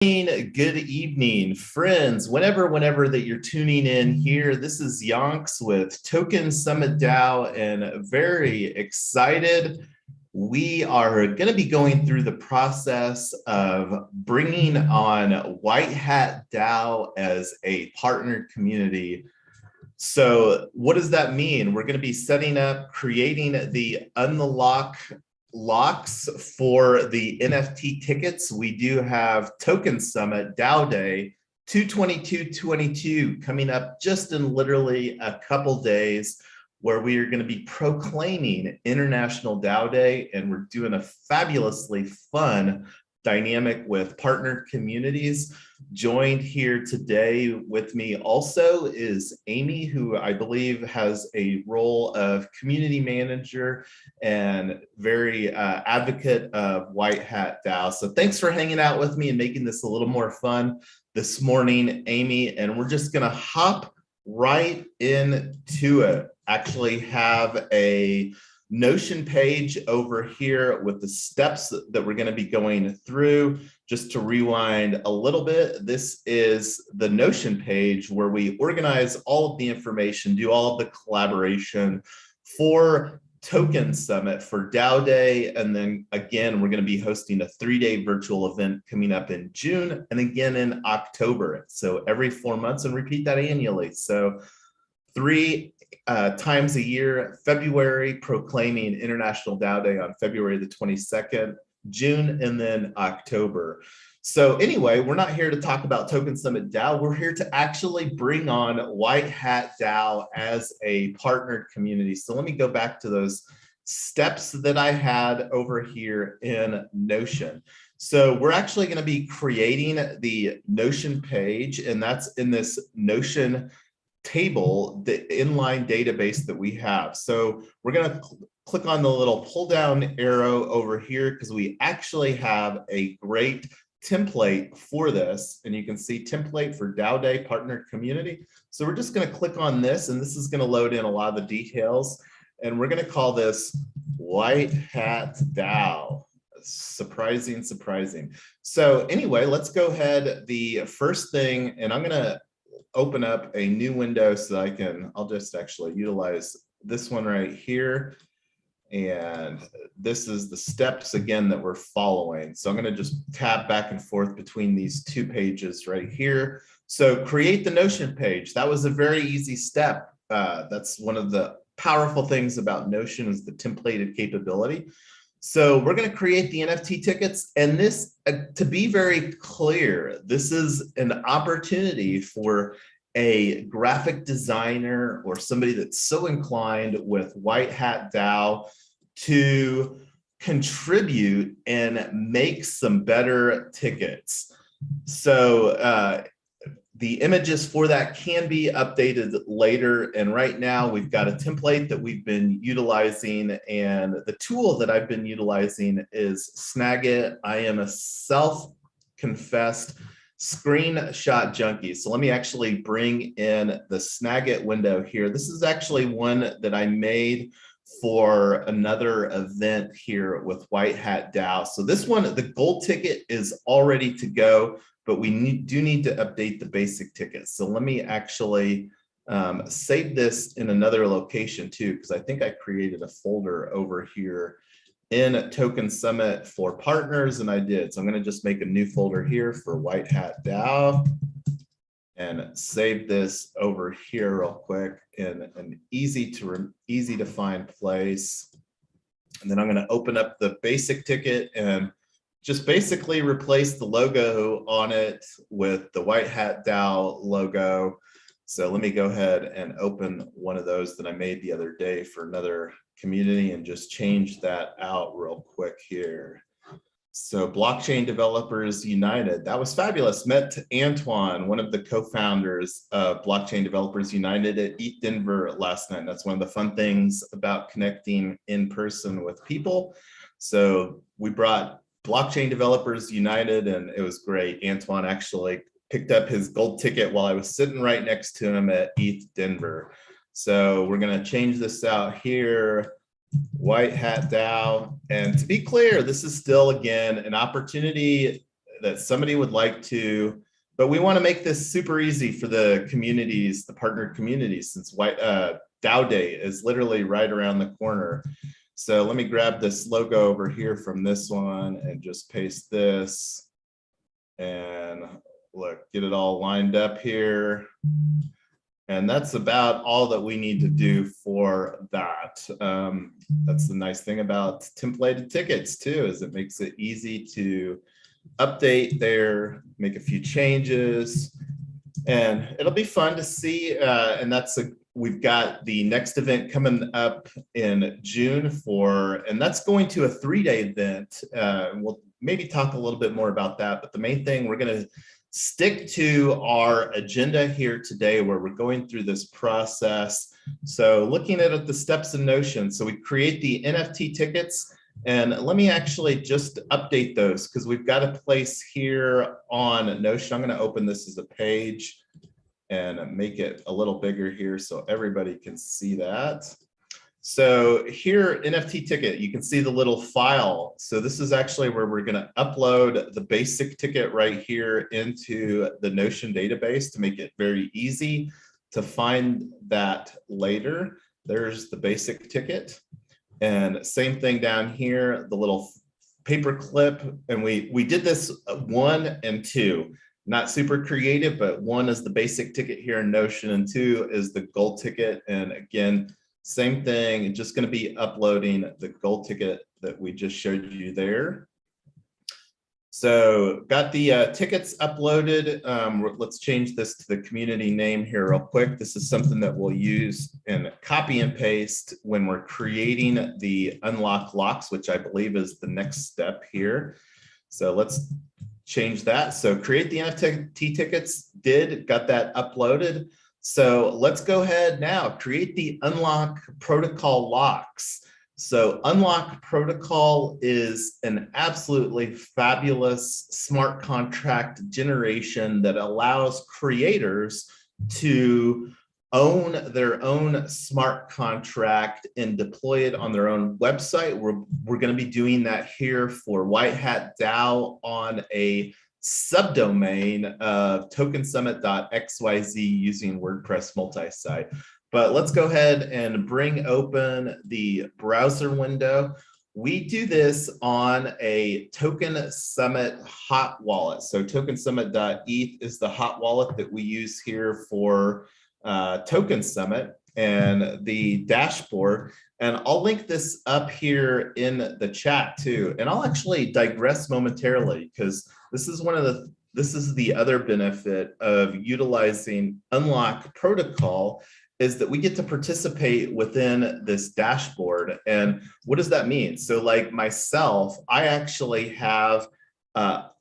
Good evening, friends. Whenever that you're tuning in here, this is Yonks with Token Summit DAO, and very excited. We are going to be going through the process of bringing on White Hat DAO as a partner community. So what does that mean? We're going to be setting up, creating the unlock locks for the NFT tickets. We do have Token Summit DAO Day 2/22/22 coming up just in literally a couple days, where we are going to be proclaiming International DAO Day, and we're doing a fabulously fun dynamic with partner communities. Joined here today with me also is Amy, who I believe has a role of community manager and very advocate of White Hat DAO. So thanks for hanging out with me and making this a little more fun this morning, Amy. And we're just going to hop right into it. Actually have a Notion page over here with the steps that we're going to be going through. Just to rewind a little bit, this is the Notion page where we organize all of the information, do all of the collaboration for Token Summit for DAO Day. And then again, we're going to be hosting a 3-day virtual event coming up in June and again in October. So every 4 months, and repeat that annually. So 3 times a year: February, proclaiming International DAO Day on February the 22nd, June, and then October. So anyway, we're not here to talk about Token Summit DAO. We're here to actually bring on White Hat DAO as a partnered community. So let me go back to those steps that I had over here in Notion. So we're actually going to be creating the Notion page, and that's in this Notion table, the inline database that we have. So we're going to click on the little pull down arrow over here because we actually have a great template for this. And you can see template for DAO Day partner community. So we're just going to click on this, and this is going to load in a lot of the details. And we're going to call this White Hat DAO. Surprising. So anyway, let's go ahead. The first thing, and I'm going to open up a new window so that I'll just actually utilize this one right here. And this is the steps again that we're following. So I'm going to just tab back and forth between these two pages right here. So create the Notion page. That was a very easy step. That's one of the powerful things about Notion, is the templated capability. So we're going to create the NFT tickets, and this, to be very clear, this is an opportunity for a graphic designer or somebody that's so inclined with White Hat DAO to contribute and make some better tickets. So the images for that can be updated later. And right now we've got a template that we've been utilizing, and the tool that I've been utilizing is Snagit. I am a self-confessed screenshot junkie. So let me actually bring in the Snagit window here. This is actually one that I made for another event here with White Hat DAO. So this one, the gold ticket is all ready to go, but we do need to update the basic tickets. So let me actually save this in another location too, because I think I created a folder over here in Token Summit for partners, and I did. So I'm going to just make a new folder here for White Hat DAO and save this over here real quick in an easy to find place. And then I'm going to open up the basic ticket and just basically replace the logo on it with the White Hat DAO logo. So let me go ahead and open one of those that I made the other day for another community and just change that out real quick here. So Blockchain Developers United, that was fabulous. Met Antoine, one of the co-founders of Blockchain Developers United at ETH Denver last night. That's one of the fun things about connecting in person with people. So we brought Blockchain Developers United, and it was great. Antoine actually picked up his gold ticket while I was sitting right next to him at ETH Denver. So we're going to change this out here. White Hat DAO. And to be clear, this is still, again, an opportunity that somebody would like to, but we want to make this super easy for the communities, the partner communities, since DAO Day is literally right around the corner. So let me grab this logo over here from this one and just paste this. And look, get it all lined up here. And that's about all that we need to do for that. That's the nice thing about templated tickets too, is it makes it easy to update there, make a few changes, and it'll be fun to see. And we've got the next event coming up in June and that's going to a 3-day event. We'll maybe talk a little bit more about that, but the main thing, we're going to stick to our agenda here today where we're going through this process. So looking at the steps in Notion, so we create the NFT tickets, and let me actually just update those because we've got a place here on Notion. I'm going to open this as a page and make it a little bigger here so everybody can see that. So here, NFT ticket, you can see the little file. So this is actually where we're going to upload the basic ticket right here into the Notion database to make it very easy to find that later. There's the basic ticket. And same thing down here, the little paper clip. And we did this 1 and 2. Not super creative, but 1 is the basic ticket here in Notion and 2 is the gold ticket. And again, same thing, just going to be uploading the gold ticket that we just showed you there. So got the tickets uploaded. Let's change this to the community name here real quick. This is something that we'll use and copy and paste when we're creating the unlock locks, which I believe is the next step here. So let's change that. So create the NFT tickets, got that uploaded. So let's go ahead now, create the unlock protocol locks. So unlock protocol is an absolutely fabulous smart contract generation that allows creators to own their own smart contract and deploy it on their own website. We're going to be doing that here for White Hat DAO on a subdomain of tokensummit.xyz using WordPress multi-site. But let's go ahead and bring open the browser window. We do this on a Token Summit hot wallet. So tokensummit.eth is the hot wallet that we use here for Token Summit and the dashboard. And I'll link this up here in the chat too. And I'll actually digress momentarily because this is the other benefit of utilizing unlock protocol is that we get to participate within this dashboard. And what does that mean? So like myself, I actually have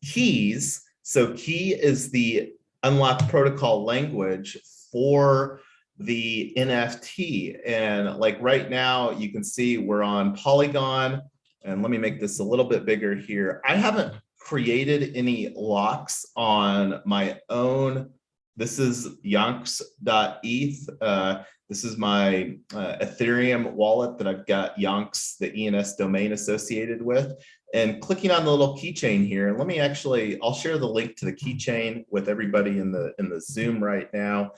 keys. So key is the unlock protocol language for the NFT. And like right now, you can see we're on Polygon. And let me make this a little bit bigger here. I haven't created any locks on my own. This is yonks.eth. This is my Ethereum wallet that I've got Yonks, the ENS domain associated with. And clicking on the little keychain here, let me I'll share the link to the keychain with everybody in the Zoom right now.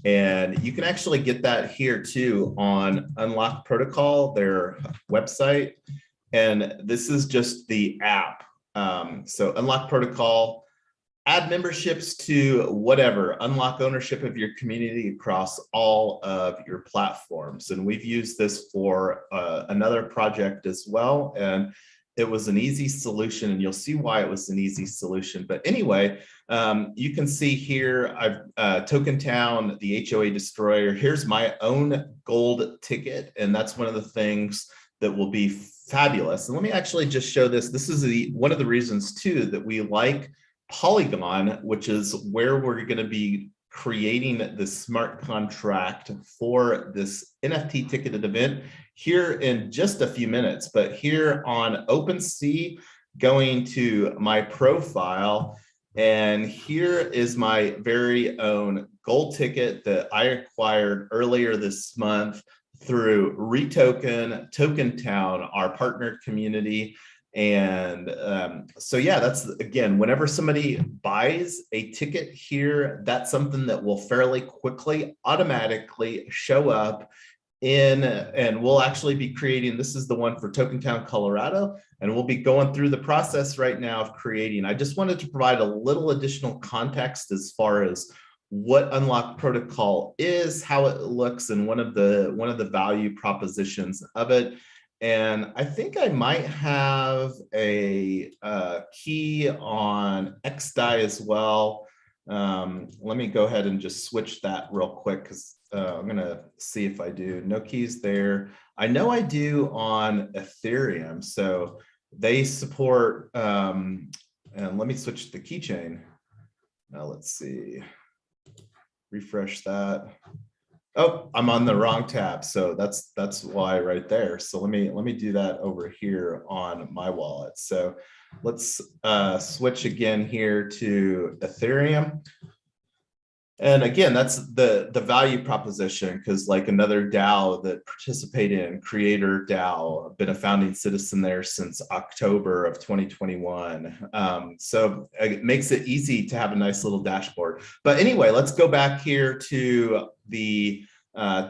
And you can actually get that here too on Unlock Protocol, their website. And this is just the app. So Unlock Protocol, add memberships to whatever, unlock ownership of your community across all of your platforms. And we've used this for another project as well. And it was an easy solution, and you'll see why it was an easy solution. But anyway, you can see here, I've Token Town, the HOA Destroyer. Here's my own gold ticket, and that's one of the things that will be fabulous. And let me actually just show this. This is one of the reasons too that we like Polygon, which is where we're going to be creating the smart contract for this NFT ticketed event here in just a few minutes. But here on OpenSea, going to my profile, and here is my very own gold ticket that I acquired earlier this month through Retoken, Token Town, our partner community. And so, yeah, that's, again, whenever somebody buys a ticket here, that's something that will fairly quickly, automatically show up in, and we'll actually be creating, this is the one for Token Town, Colorado, and we'll be going through the process right now of creating. I just wanted to provide a little additional context as far as what Unlock Protocol is, how it looks, and one of the value propositions of it. And I think I might have a key on XDAI as well. Let me go ahead and just switch that real quick, because I'm going to see if I do. No keys there. I know I do on Ethereum. So they support, and let me switch the keychain. Now let's see. Refresh that. Oh, I'm on the wrong tab. So that's why right there. So let me do that over here on my wallet. So let's switch again here to Ethereum. And again, that's the value proposition, because like another DAO that participated in, Creator DAO, I've been a founding citizen there since October of 2021. So it makes it easy to have a nice little dashboard. But anyway, let's go back here to the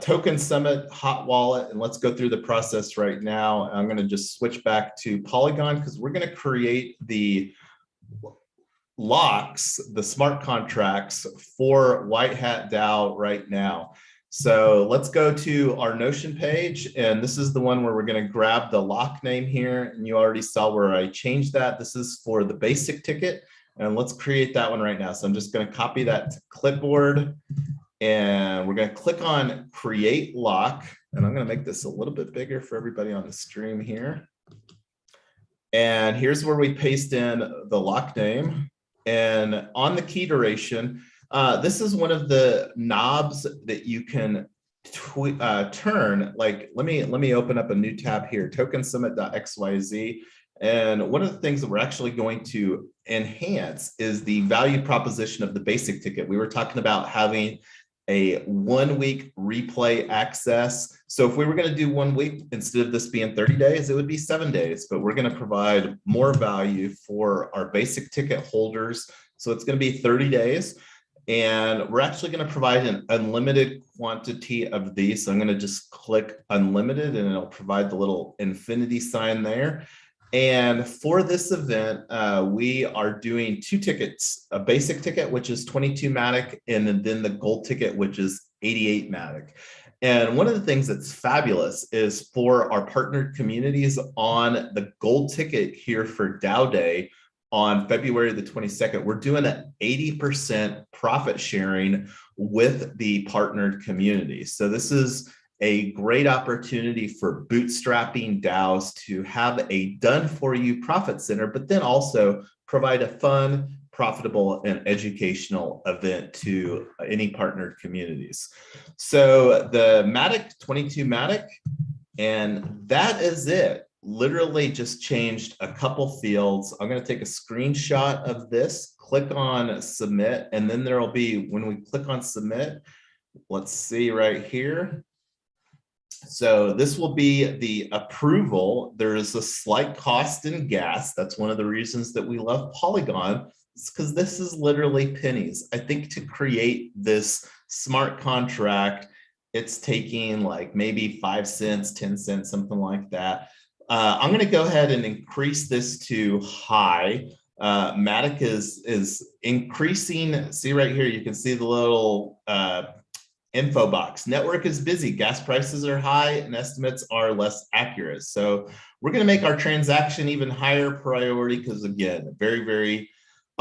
Token Summit hot wallet, and let's go through the process right now. I'm going to just switch back to Polygon, because we're going to create the locks, the smart contracts for White Hat DAO right now. So let's go to our Notion page, and this is the one where we're going to grab the lock name here, and you already saw where I changed that. This is for the basic ticket, and let's create that one right now. So I'm just going to copy that to clipboard, and we're going to click on create lock, and I'm going to make this a little bit bigger for everybody on the stream here. And here's where we paste in the lock name. And on the key duration, this is one of the knobs that you can turn. Like, let me open up a new tab here, tokensummit.xyz. And one of the things that we're actually going to enhance is the value proposition of the basic ticket. We were talking about having a 1 week replay access. So if we were going to do 1 week, instead of this being 30 days, it would be 7 days, but we're going to provide more value for our basic ticket holders. So it's going to be 30 days, and we're actually going to provide an unlimited quantity of these. So I'm going to just click unlimited, and it'll provide the little infinity sign there. And for this event, we are doing 2 tickets, a basic ticket, which is 22 Matic, and then the gold ticket, which is 88 Matic. And one of the things that's fabulous is for our partnered communities on the gold ticket here for DAO Day on February the 22nd, we're doing an 80% profit sharing with the partnered community. So this is a great opportunity for bootstrapping DAOs to have a done-for-you profit center, but then also provide a fun, profitable, and educational event to any partnered communities. So the Matic, 22 Matic, and that is it. Literally just changed a couple fields. I'm going to take a screenshot of this, click on submit, and then there will be, when we click on submit, let's see right here. So this will be the approval. There is a slight cost in gas. That's one of the reasons that we love Polygon. It's because this is literally pennies. I think to create this smart contract, it's taking like maybe 5 cents, 10 cents, something like that. I'm going to go ahead and increase this to high. Matic is increasing. See right here, you can see the little info box. Network is busy, gas prices are high, and estimates are less accurate. So we're going to make our transaction even higher priority, because again, very, very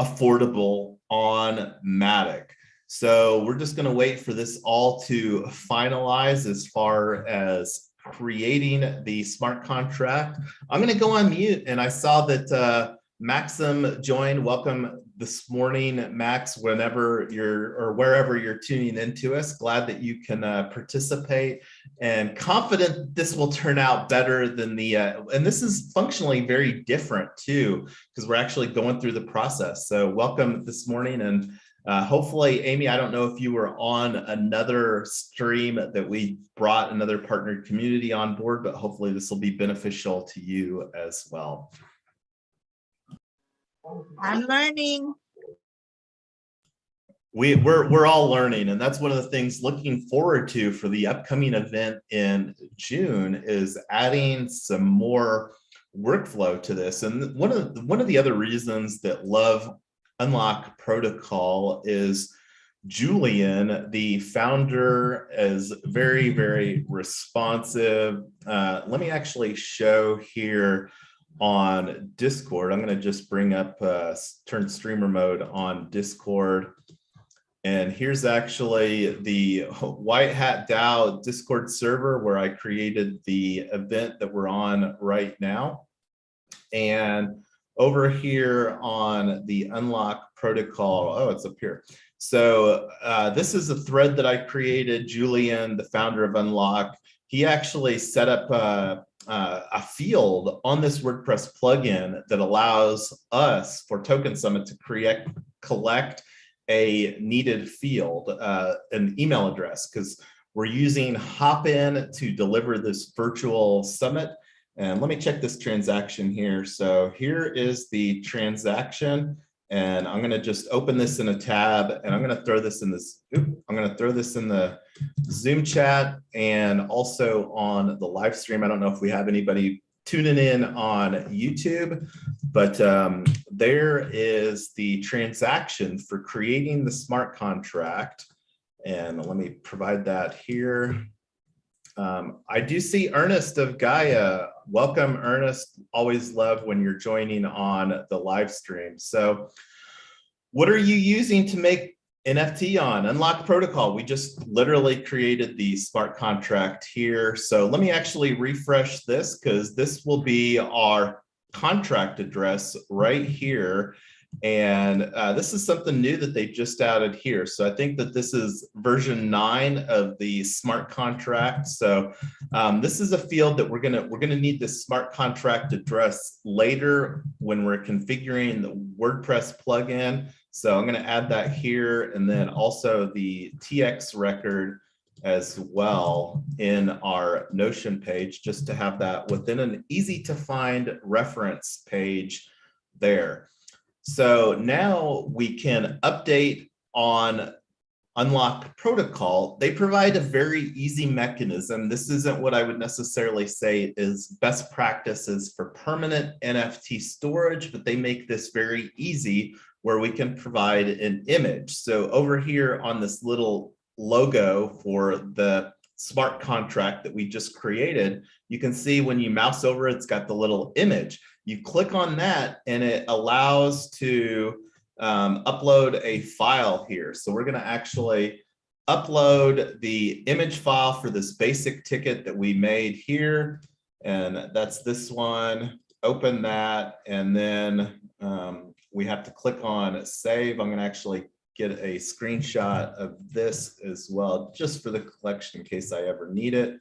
affordable on Matic. So we're just going to wait for this all to finalize as far as creating the smart contract. I'm going to go on mute, and I saw that Maxim joined. Welcome this morning, Max, whenever you're or wherever you're tuning into us. Glad that you can participate, and confident this will turn out better than the, and this is functionally very different too, because we're actually going through the process. So welcome this morning, and hopefully, Amy, I don't know if you were on another stream that we brought another partnered community on board, but hopefully this will be beneficial to you as well. I'm learning. We're all learning, and that's one of the things looking forward to for the upcoming event in June is adding some more workflow to this. And one of the other reasons that love Unlock Protocol is Julian, the founder, is very, very responsive. Let me actually show here on Discord. I'm going to just bring up turn streamer mode on Discord. And here's actually the White Hat DAO Discord server where I created the event that we're on right now. And over here on the Unlock Protocol, oh, it's up here. So this is a thread that I created. Julian, the founder of Unlock, he actually set up a field on this WordPress plugin that allows us for Token Summit to collect a needed field, an email address, because we're using Hopin to deliver this virtual summit. And let me check this transaction here. So here is the transaction, and I'm going to just open this in a tab, and I'm going to throw this in this. I'm going to throw this in the Zoom chat and also on the live stream. I don't know if we have anybody tuning in on YouTube, but there is the transaction for creating the smart contract. And let me provide that here. I do see Ernest of Gaia. Welcome, Ernest. Always love when you're joining on the live stream. So what are you using to make NFT on Unlock Protocol? We just literally created the smart contract here. So let me actually refresh this because this will be our contract address right here. And this is something new that they just added here. So I think that this is version 9 of the smart contract. So this is a field that we're gonna need this smart contract address later when we're configuring the WordPress plugin. So I'm going to add that here, and then also the TX record as well in our Notion page, just to have that within an easy to find reference page there. So now we can update on Unlock Protocol. They provide a very easy mechanism. This isn't what I would necessarily say is best practices for permanent NFT storage, but they make this very easy where we can provide an image. So over here on this little logo for the smart contract that we just created, you can see when you mouse over it, it's got the little image. You click on that and it allows to upload a file here. So we're going to actually upload the image file for this basic ticket that we made here. And that's this one. Open that, and then we have to click on save. I'm going to actually get a screenshot of this as well, just for the collection in case I ever need it.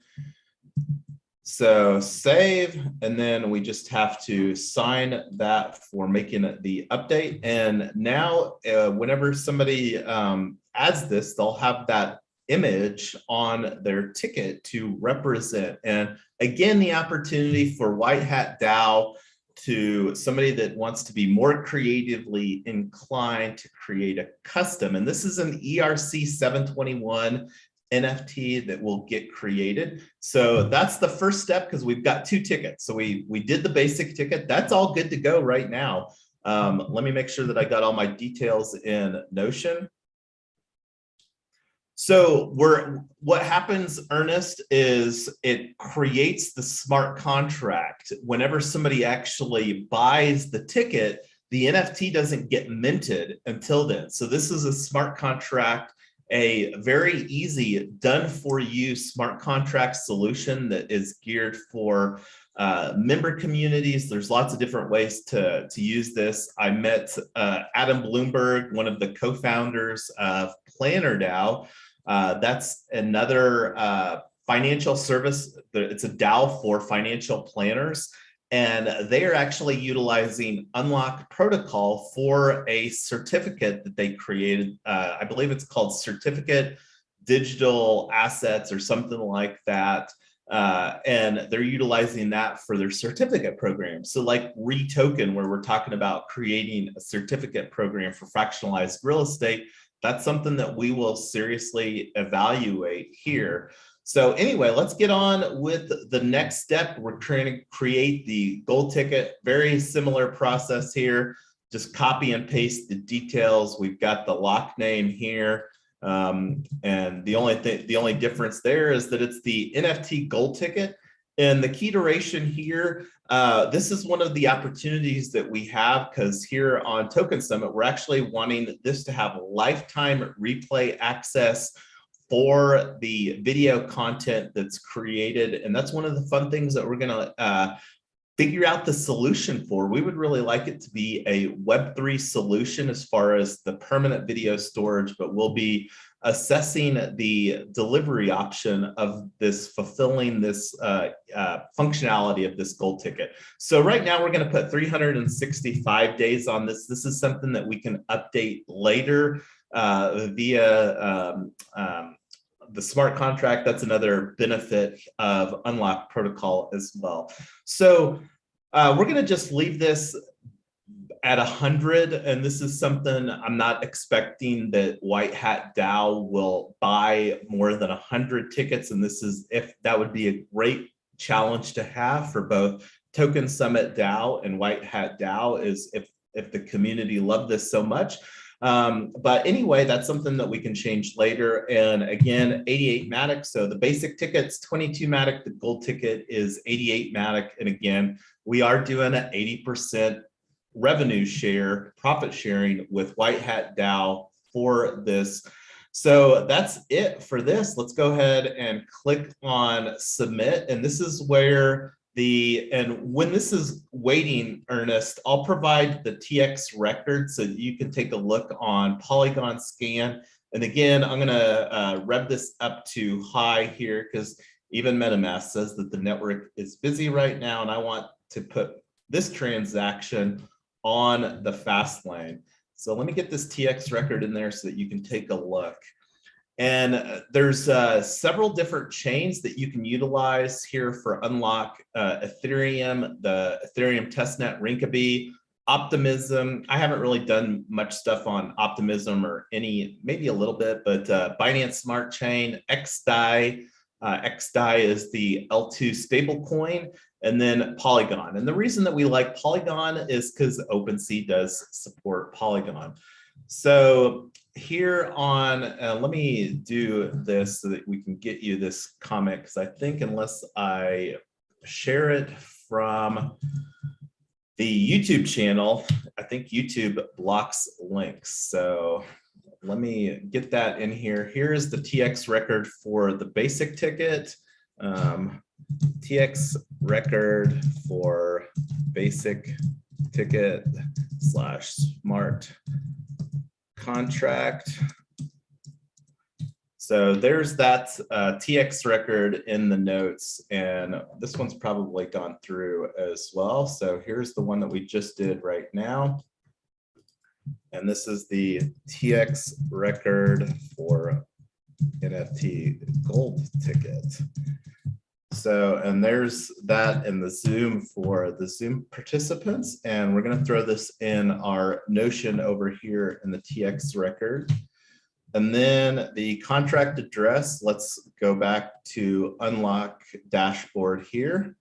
So save, and then we just have to sign that for making the update. And now whenever somebody adds this, they'll have that image on their ticket to represent. And again, the opportunity for White Hat DAO to somebody that wants to be more creatively inclined to create a custom. And this is an ERC 721 NFT that will get created. So that's the first step because we've got 2 tickets. So we did the basic ticket. That's all good to go right now. Let me make sure that I got all my details in Notion. So what happens, Ernest, is it creates the smart contract. Whenever somebody actually buys the ticket, the NFT doesn't get minted until then. So this is a smart contract, a very easy done for you smart contract solution that is geared for member communities. There's lots of different ways to use this. I met Adam Bloomberg, one of the co-founders of Planner DAO. That's another financial service. It's a DAO for financial planners. And they are actually utilizing Unlock Protocol for a certificate that they created. I believe it's called Certificate Digital Assets or something like that. And they're utilizing that for their certificate program. So like Retoken, where we're talking about creating a certificate program for fractionalized real estate, that's something that we will seriously evaluate here. So anyway, let's get on with the next step. We're trying to create the gold ticket. Very similar process here. Just copy and paste the details. We've got the lock name here. And the only difference there is that it's the NFT gold ticket. And the key duration here, this is one of the opportunities that we have, because here on Token Summit, we're actually wanting this to have lifetime replay access for the video content that's created. And that's one of the fun things that we're gonna figure out the solution for. We would really like it to be a Web3 solution as far as the permanent video storage, but we'll be assessing the delivery option of this, fulfilling this functionality of this gold ticket. So right now we're going to put 365 days on this. This is something that we can update later via the smart contract. That's another benefit of Unlock protocol as well. So we're going to just leave this at 100, and this is something I'm not expecting that White Hat DAO will buy more than 100 tickets, and this is, if that would be a great challenge to have for both Token Summit DAO and White Hat DAO, is if the community loved this so much. But anyway, that's something that we can change later. And again, 88 Matic. So the basic ticket's 22 Matic. The gold ticket is 88 Matic. And again, we are doing an 80% revenue share, profit sharing with White Hat DAO for this. So that's it for this. Let's go ahead and click on submit. And this is where and when this is waiting, Ernest, I'll provide the TX record so you can take a look on Polygon scan. And again, I'm gonna rev this up to high here, because even MetaMask says that the network is busy right now, and I want to put this transaction on the fast lane. So let me get this TX record in there so that you can take a look. And there's several different chains that you can utilize here for Unlock: Ethereum, the Ethereum testnet, Rinkeby, Optimism. I haven't really done much stuff on Optimism, or maybe a little bit, but Binance Smart Chain, XDAI. XDAI is the L2 stablecoin, and then Polygon. And the reason that we like Polygon is because OpenSea does support Polygon. So here on, let me do this so that we can get you this comment, because I think unless I share it from the YouTube channel, I think YouTube blocks links. So let me get that in here. Here's the TX record for the basic ticket. TX record for basic ticket / smart contract. So there's that TX record in the notes, and this one's probably gone through as well. So here's the one that we just did right now. And this is the TX record for NFT gold ticket. So, and there's that in the Zoom for the Zoom participants. And we're going to throw this in our Notion over here in the TX record. And then the contract address, let's go back to Unlock dashboard here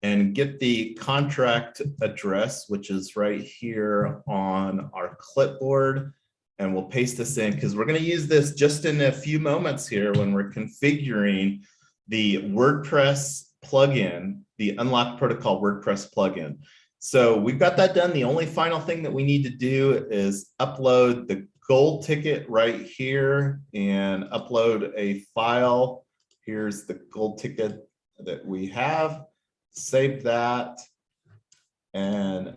and get the contract address, which is right here on our clipboard. And we'll paste this in, because we're going to use this just in a few moments here when we're configuring the WordPress plugin, the Unlock Protocol WordPress plugin. So we've got that done. The only final thing that we need to do is upload the gold ticket right here and upload a file. Here's the gold ticket that we have. Save that. And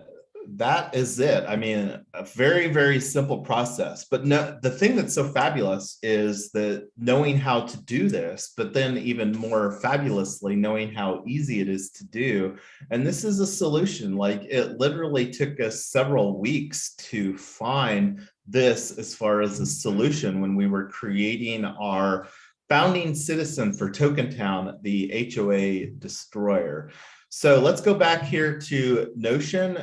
that is it. I mean, a very, very simple process. But no, the thing that's so fabulous is that knowing how to do this, but then even more fabulously knowing how easy it is to do. And this is a solution. Like, it literally took us several weeks to find this as far as a solution when we were creating our founding citizen for Token Town, the HOA destroyer. So let's go back here to Notion.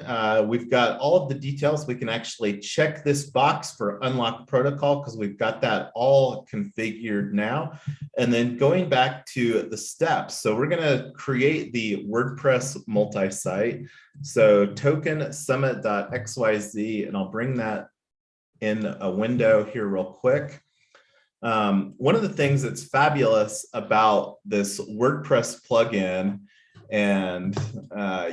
We've got all of the details. We can actually check this box for unlock protocol because we've got that all configured now. And then going back to the steps. So we're going to create the WordPress multi-site. So token summit.xyz, and I'll bring that in a window here real quick. One of the things that's fabulous about this WordPress plugin, and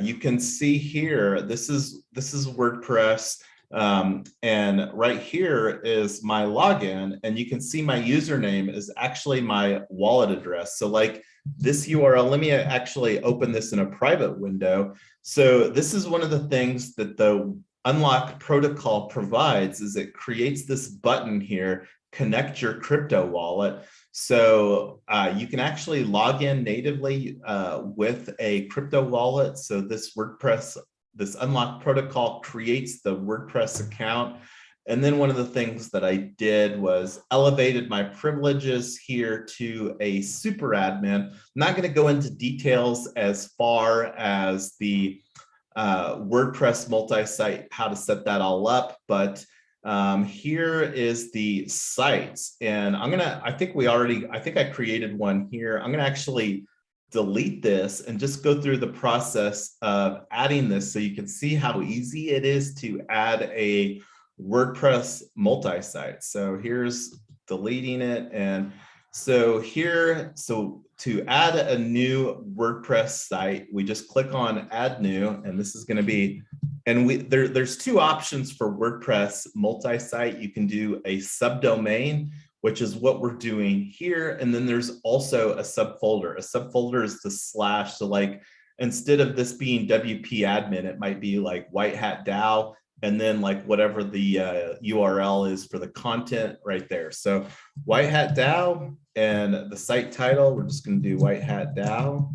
you can see here, this is WordPress, and right here is my login, and you can see my username is actually my wallet address. So like this URL, let me actually open this in a private window. So this is one of the things that the Unlock protocol provides, is it creates this button here, connect your crypto wallet. So you can actually log in natively with a crypto wallet. So this WordPress, this Unlock protocol creates the WordPress account. And then one of the things that I did was elevated my privileges here to a super admin. I'm not going to go into details as far as the WordPress multi-site, how to set that all up, but here is the sites, and I think I created one here. I'm gonna actually delete this and just go through the process of adding this so you can see how easy it is to add a WordPress multi-site. So here's deleting it, and so here, so to add a new WordPress site, we just click on add new, and this is going to be, and there's two options for WordPress multi-site. You can do a subdomain, which is what we're doing here, and then there's also a subfolder. A subfolder is the slash. So like instead of this being WP admin, it might be like White Hat DAO, and then like whatever the URL is for the content right there. So White Hat DAO, and the site title, we're just going to do White Hat DAO.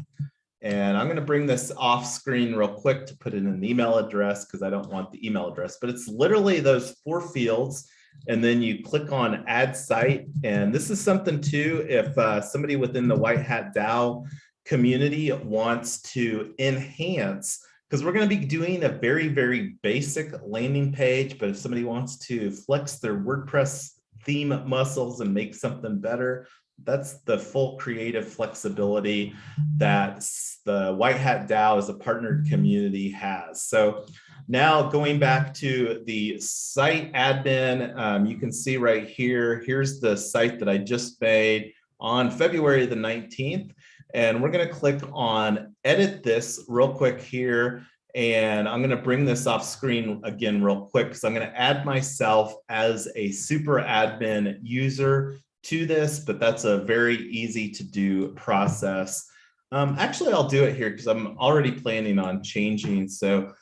And I'm going to bring this off screen real quick to put in an email address because I don't want the email address, but it's literally those 4 fields. And then you click on add site. And this is something too, if somebody within the White Hat DAO community wants to enhance, because we're going to be doing a very, very basic landing page, but if somebody wants to flex their WordPress theme muscles and make something better, that's the full creative flexibility that the White Hat DAO as a partnered community has. So now going back to the site admin, you can see right here, here's the site that I just made on February the 19th. And we're going to click on edit this real quick here. And I'm going to bring this off screen again real quick because I'm going to add myself as a super admin user to this, but that's a very easy to do process. Actually, I'll do it here because I'm already planning on changing. So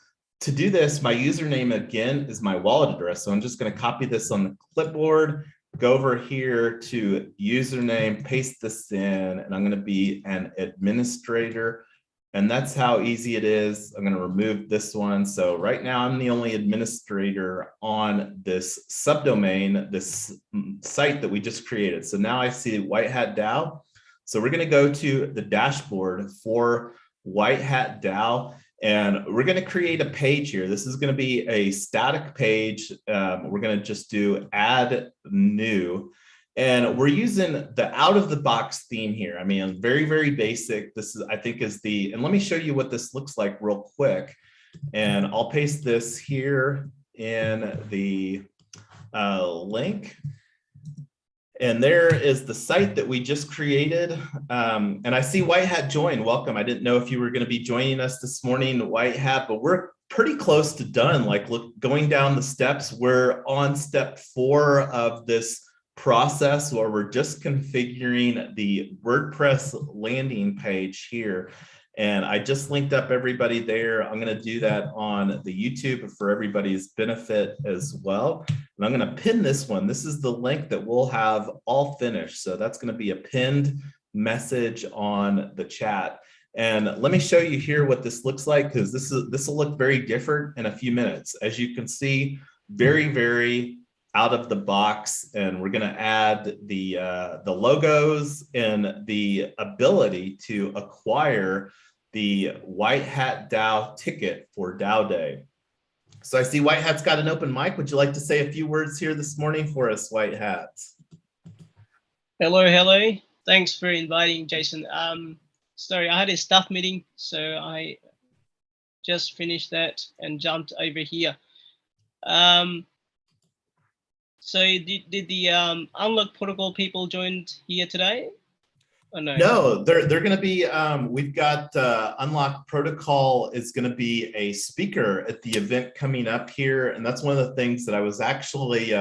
to do this, my username again is my wallet address. So I'm just going to copy this on the clipboard, go over here to username, paste this in, and I'm going to be an administrator. And that's how easy it is. I'm going to remove this one. So right now I'm the only administrator on this subdomain, this site that we just created. So now I see White Hat DAO. So we're going to go to the dashboard for White Hat DAO, and we're going to create a page here. This is going to be a static page. We're going to just do add new. And we're using the out-of-the-box theme here. I mean, very, very basic. This is, I think, is the, and let me show you what this looks like real quick. And I'll paste this here in the link. And there is the site that we just created. And I see White Hat join. Welcome. I didn't know if you were going to be joining us this morning, White Hat, but we're pretty close to done. Like, look, going down the steps, we're on step 4 of this process where we're just configuring the WordPress landing page here. And I just linked up everybody there. I'm going to do that on the YouTube for everybody's benefit as well. And I'm going to pin this one. This is the link that we'll have all finished. So that's going to be a pinned message on the chat. And let me show you here what this looks like, because this will look very different in a few minutes. As you can see, very, very out of the box, and we're going to add the logos and the ability to acquire the White Hat DAO ticket for DAO Day. So I see White Hat's got an open mic. Would you like to say a few words here this morning for us, White Hat? Hello. Thanks for inviting, Jason. Sorry, I had a staff meeting, so I just finished that and jumped over here. So did the Unlock Protocol people join here today? Or no? No, they're going to be, we've got Unlock Protocol is going to be a speaker at the event coming up here. And that's one of the things that I was actually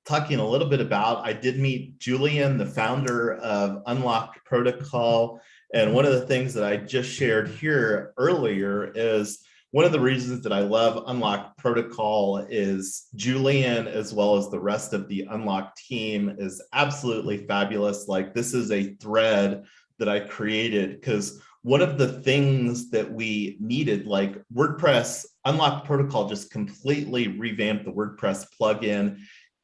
talking a little bit about. I did meet Julian, the founder of Unlock Protocol. And one of the things that I just shared here earlier is one of the reasons that I love Unlock Protocol is Julian, as well as the rest of the Unlock team, is absolutely fabulous. Like, this is a thread that I created because one of the things that we needed, like WordPress, Unlock Protocol just completely revamped the WordPress plugin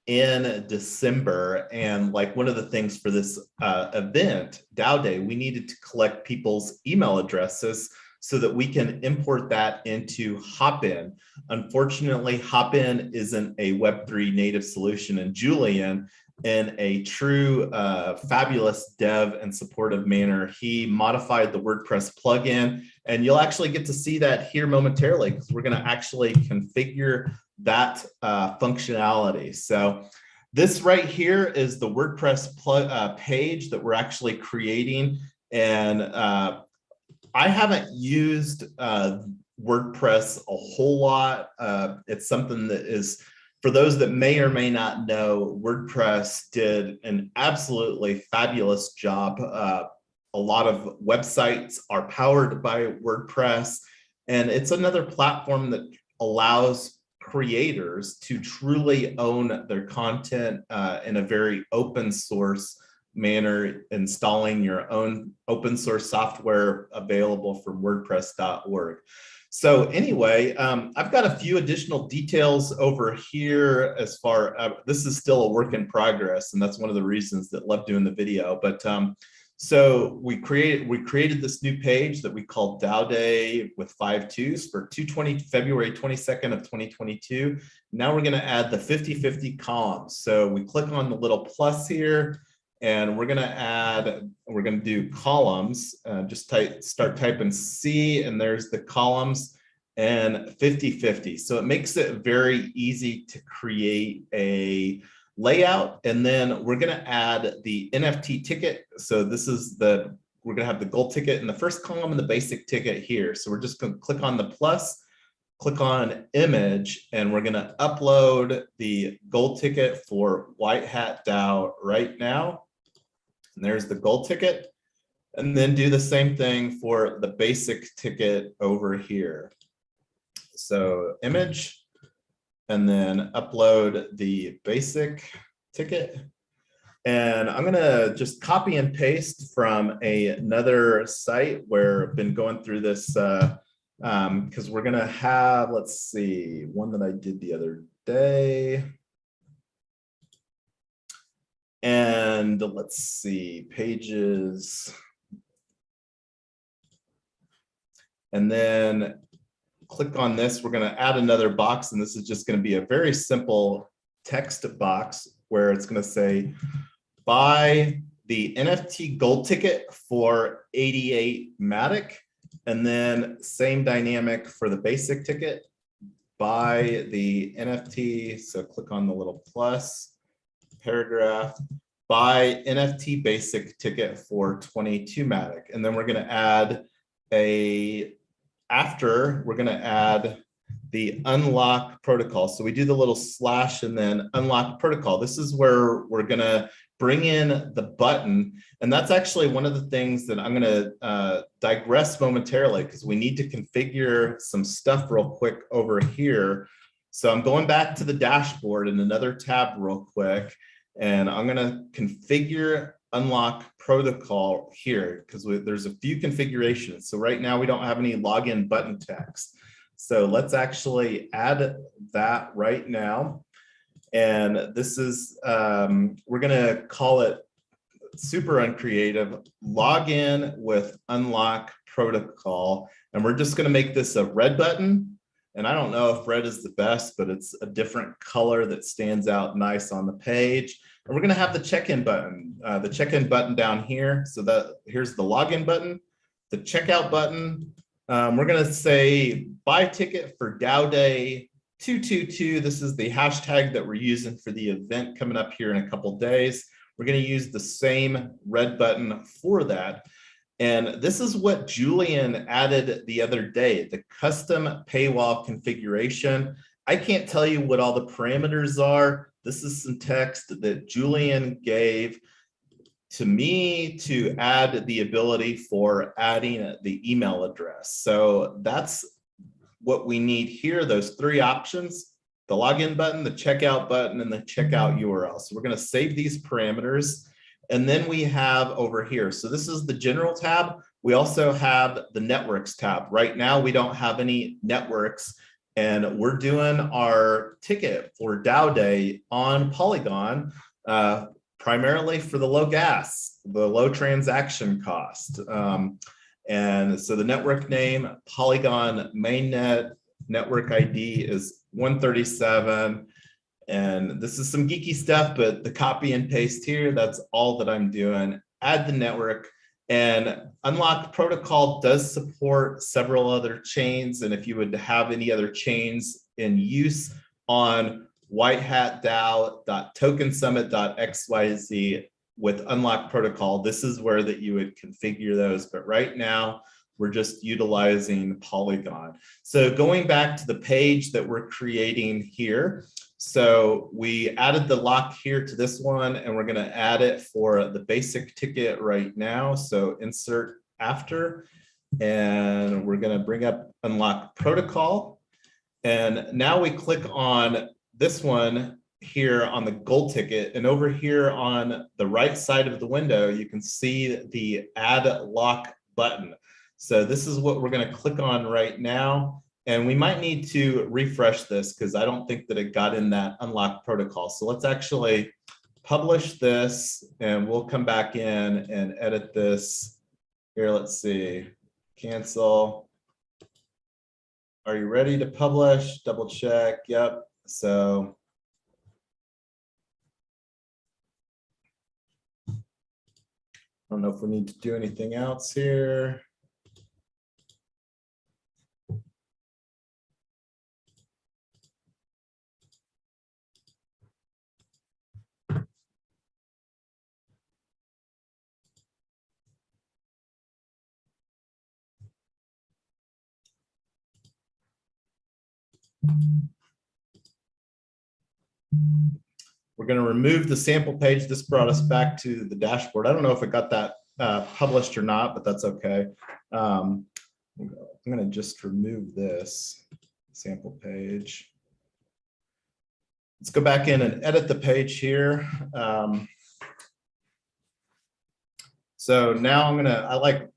in December. And like one of the things for this event, DAO Day, we needed to collect people's email addresses so that we can import that into Hopin. Unfortunately, Hopin isn't a Web3 native solution, and Julian, in a true fabulous dev and supportive manner, he modified the WordPress plugin, and you'll actually get to see that here momentarily because we're going to actually configure that functionality. So this right here is the WordPress page that we're actually creating, and I haven't used WordPress a whole lot. It's something that is, for those that may or may not know, WordPress did an absolutely fabulous job. A lot of websites are powered by WordPress, and it's another platform that allows creators to truly own their content in a very open source manner, installing your own open source software available from WordPress.org. So anyway, I've got a few additional details over here as far, this is still a work in progress, and that's one of the reasons that I love doing the video. But so we created this new page that we called DAO Day with 5 2s for February 22nd of 2022. Now we're going to add the 50/50 columns. So we click on the little plus here, and we're going to do columns. Just start typing C, and there's the columns, and 50/50. So it makes it very easy to create a layout. And then we're going to add the NFT ticket. So this is we're going to have the gold ticket in the first column and the basic ticket here. So we're just going to click on the plus, click on image, and we're going to upload the gold ticket for White Hat DAO right now. And there's the gold ticket. And then do the same thing for the basic ticket over here. So image, and then upload the basic ticket. And I'm gonna just copy and paste from another site where I've been going through this because we're gonna have, let's see, one that I did the other day. And let's see, pages. And then click on this. We're going to add another box, and this is just going to be a very simple text box where it's going to say, buy the NFT gold ticket for 88 Matic, and then same dynamic for the basic ticket, buy the NFT. So click on the little plus, paragraph, buy NFT basic ticket for 22 Matic. And then we're going to add we're going to add the unlock protocol. So we do the little slash and then unlock protocol. This is where we're going to bring in the button. And that's actually one of the things that I'm going to digress momentarily because we need to configure some stuff real quick over here. So I'm going back to the dashboard in another tab real quick, and I'm going to configure unlock protocol here because there's a few configurations. So right now we don't have any login button text. So let's actually add that right now. And this is, we're gonna call it super uncreative, login with unlock protocol. And we're just gonna make this a red button. And I don't know if red is the best, but it's a different color that stands out nice on the page. And we're gonna have the check-in button down here. So that here's the login button, the checkout button. We're gonna say buy ticket for DAO Day 222. This is the hashtag that we're using for the event coming up here in a couple days. We're gonna use the same red button for that. And this is what Julian added the other day, the custom paywall configuration. I can't tell you what all the parameters are. This is some text that Julian gave to me to add the ability for adding the email address. So that's what we need here, those three options: the login button, the checkout button, and the checkout URL. So we're going to save these parameters. And then we have over here, so this is the general tab. We also have the networks tab. Right now, we don't have any networks, and we're doing our ticket for DAO Day on Polygon, primarily for the low gas, the low transaction cost. And so the network name, Polygon mainnet, network ID is 137. And this is some geeky stuff, but the copy and paste here, that's all that I'm doing. Add the network, and unlock protocol does support several other chains. And if you would have any other chains in use on White Hat DAO.tokensummit.xyz with unlock protocol, this is where that you would configure those. But right now, we're just utilizing Polygon. So going back to the page that we're creating here, so we added the lock here to this one, and we're going to add it for the basic ticket right now. So insert after, and we're going to bring up unlock protocol. And now we click on this one here on the gold ticket, and over here on the right side of the window, you can see the add lock button. So this is what we're going to click on right now. And we might need to refresh this because I don't think that it got in that unlock protocol. So let's actually publish this, and we'll come back in and edit this. Here, let's see, cancel. Are you ready to publish? Double check, yep. So I don't know if we need to do anything else here. We're going to remove the sample page. This brought us back to the dashboard. I don't know if it got that published or not, but that's okay. I'm going to just remove this sample page. Let's go back in and edit the page here. So now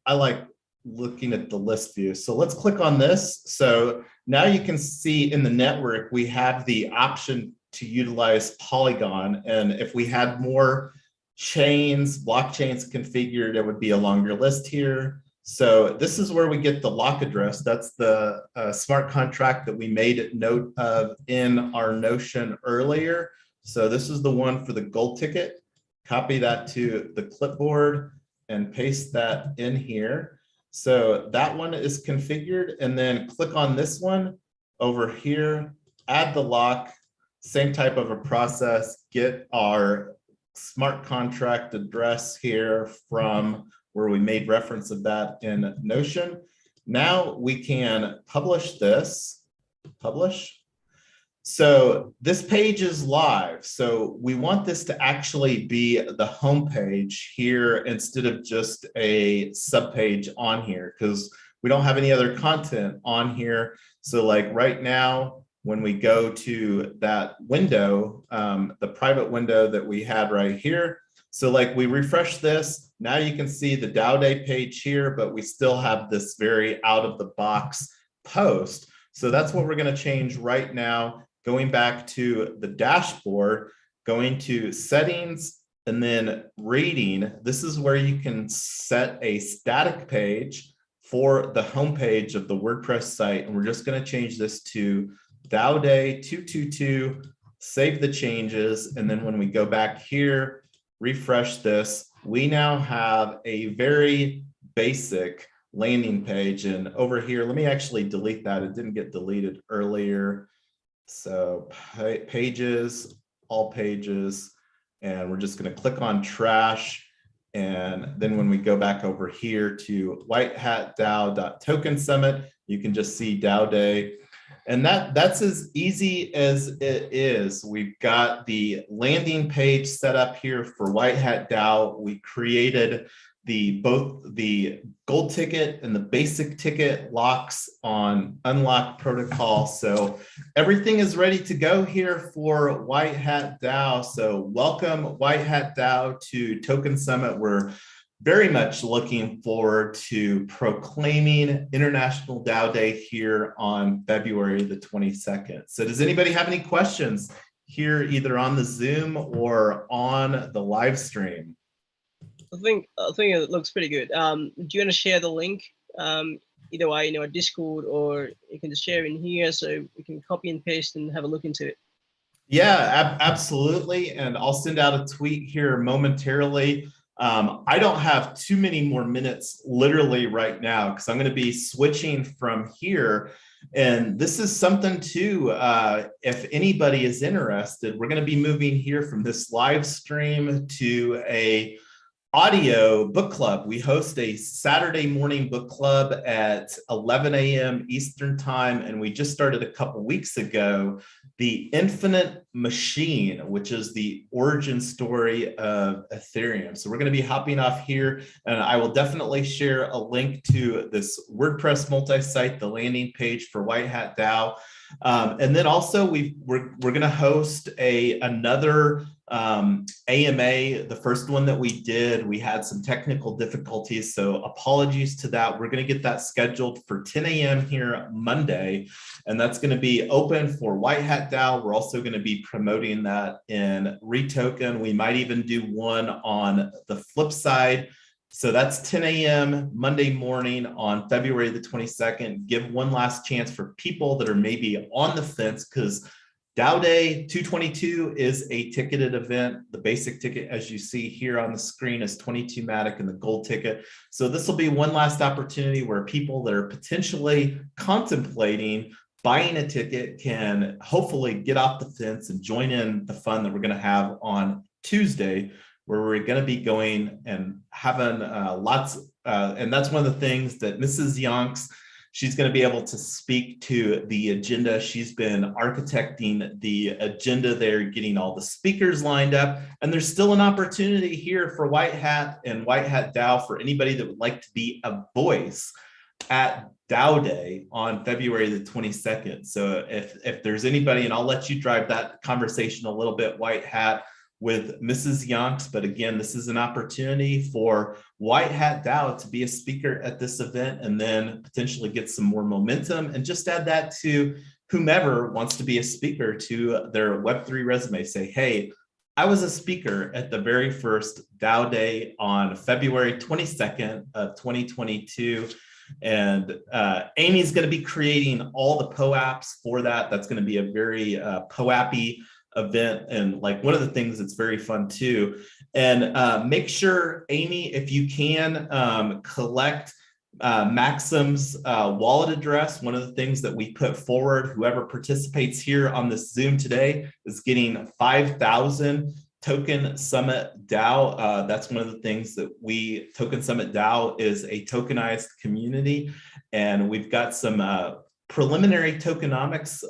I like looking at the list view. So let's click on this. So now you can see in the network, we have the option to utilize Polygon. And if we had more chains, blockchains configured, it would be a longer list here. So this is where we get the lock address. That's the smart contract that we made note of in our Notion earlier. So this is the one for the gold ticket. Copy that to the clipboard and paste that in here. So that one is configured, and then click on this one over here, add the lock, same type of a process, get our smart contract address here from where we made reference of that in Notion. Now we can publish this, publish. So this page is live. So we want this to actually be the home page here instead of just a subpage on here, because we don't have any other content on here. So like right now, when we go to that window, the private window that we had right here, so like we refresh this, now you can see the DAO Day page here, but we still have this very out of the box post. So that's what we're going to change right now. going back to the dashboard, going to settings, and then rating. This is where you can set a static page for the homepage of the WordPress site. And we're just going to change this to DAO Day 222, save the changes. And then when we go back here, refresh this, we now have a very basic landing page. And over here, let me actually delete that. It didn't get deleted earlier. So pages, all pages, and we're just going to click on trash. And then when we go back over here to White Hat DAO.token summit, you can just see DAO Day. And that's as easy as it is. We've got the landing page set up here for White Hat DAO. We created both the gold ticket and the basic ticket locks on unlock protocol. So everything is ready to go here for White Hat DAO. So welcome White Hat DAO to Token Summit. We're very much looking forward to proclaiming International DAO Day here on February the 22nd. So does anybody have any questions here, either on the Zoom or on the live stream? I think it looks pretty good. Do you want to share the link? Either way, a Discord, or you can just share in here so we can copy and paste and have a look into it. Yeah, absolutely. And I'll send out a tweet here momentarily. I don't have too many more minutes literally right now because I'm going to be switching from here. And this is something too, if anybody is interested, we're going to be moving here from this live stream to a audio book club. We host a Saturday morning book club at 11 a.m. Eastern time. And we just started a couple weeks ago, The Infinite Machine, which is the origin story of Ethereum. So we're going to be hopping off here, and I will definitely share a link to this WordPress multi-site, the landing page for White Hat DAO. And then also we're going to host another AMA. The first one that we did, we had some technical difficulties, so apologies to that. We're going to get that scheduled for 10 a.m. here Monday, and that's going to be open for White Hat DAO. We're also going to be promoting that in Retoken. We might even do one on the flip side. So that's 10 a.m. Monday morning on February the 22nd. Give one last chance for people that are maybe on the fence, because DAO Day 222 is a ticketed event. The basic ticket, as you see here on the screen, is 22 Matic, and the gold ticket. So this will be one last opportunity where people that are potentially contemplating buying a ticket can hopefully get off the fence and join in the fun that we're going to have on Tuesday, where we're going to be going and having and that's one of the things that Mrs. Yonks, she's going to be able to speak to the agenda. She's been architecting the agenda there, getting all the speakers lined up. And there's still an opportunity here for White Hat and White Hat DAO for anybody that would like to be a voice at DAO Day on February the 22nd. So if there's anybody, and I'll let you drive that conversation a little bit, White Hat, with Mrs. Yonks. But again, this is an opportunity for White Hat DAO to be a speaker at this event, and then potentially get some more momentum, and just add that to whomever wants to be a speaker to their Web3 resume. Say, hey, I was a speaker at the very first DAO Day on February 22nd of 2022. And Amy's going to be creating all the POAPs for that. That's going to be a very POAP-y event, and like one of the things that's very fun too. And make sure, Amy, if you can, collect Maxim's wallet address. One of the things that we put forward, whoever participates here on this Zoom today is getting 5,000 Token Summit DAO. That's one of the things that Token Summit DAO is a tokenized community, and we've got some preliminary tokenomics.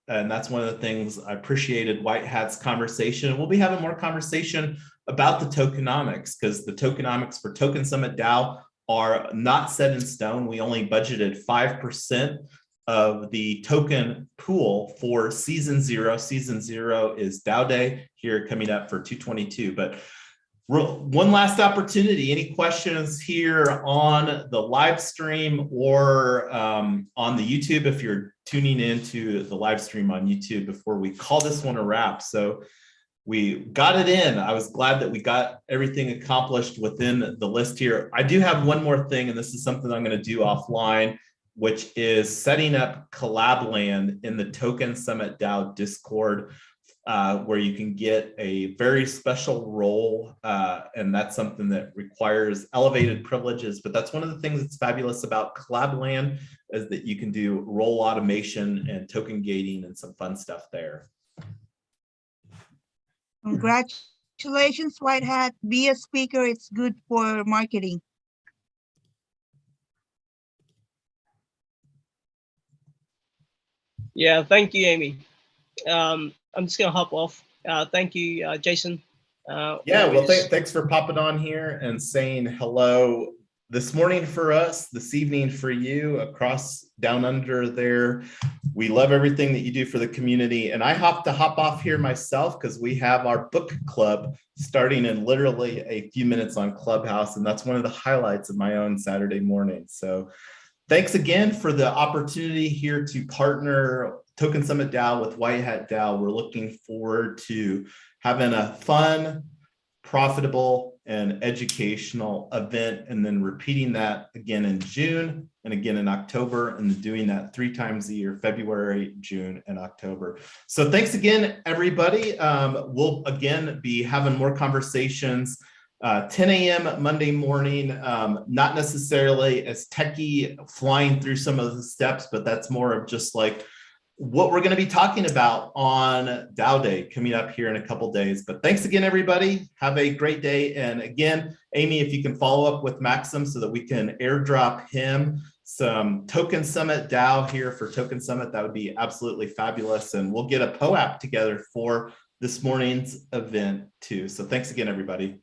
And that's one of the things I appreciated White Hat's conversation. We'll be having more conversation about the tokenomics, because the tokenomics for Token Summit DAO are not set in stone. We only budgeted 5% of the token pool for season 0. Season 0 is DAO Day here coming up for 222. But one last opportunity. Any questions here on the live stream or on the YouTube? If you're tuning into the live stream on YouTube before we call this one a wrap. So we got it in. I was glad that we got everything accomplished within the list here. I do have one more thing, and this is something I'm going to do offline, which is setting up collab land in the Token Summit DAO Discord, where you can get a very special role. And that's something that requires elevated privileges. But that's one of the things that's fabulous about collab land, is that you can do role automation and token gating and some fun stuff there. Congratulations, White Hat. Be a speaker. It's good for marketing. Yeah, thank you, Amy. I'm just gonna hop off. Thank you, Jason. Yeah, well, thanks for popping on here and saying hello this morning for us, this evening for you, across down under there. We love everything that you do for the community. And I have to hop off here myself because we have our book club starting in literally a few minutes on Clubhouse. And that's one of the highlights of my own Saturday morning. So thanks again for the opportunity here to partner Token Summit DAO with White Hat DAO. We're looking forward to having a fun, profitable, and educational event, and then repeating that again in June and again in October, and doing that 3 times a year, February, June, and October. So thanks again, everybody. We'll again be having more conversations 10 a.m. Monday morning, not necessarily as techy, flying through some of the steps, but that's more of just like what we're going to be talking about on DAO Day coming up here in a couple days. But thanks again, everybody. Have a great day. And again, Amy, if you can follow up with Maxim so that we can airdrop him some Token Summit DAO here for Token Summit, that would be absolutely fabulous. And we'll get a POAP together for this morning's event too. So thanks again, everybody.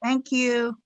Thank you.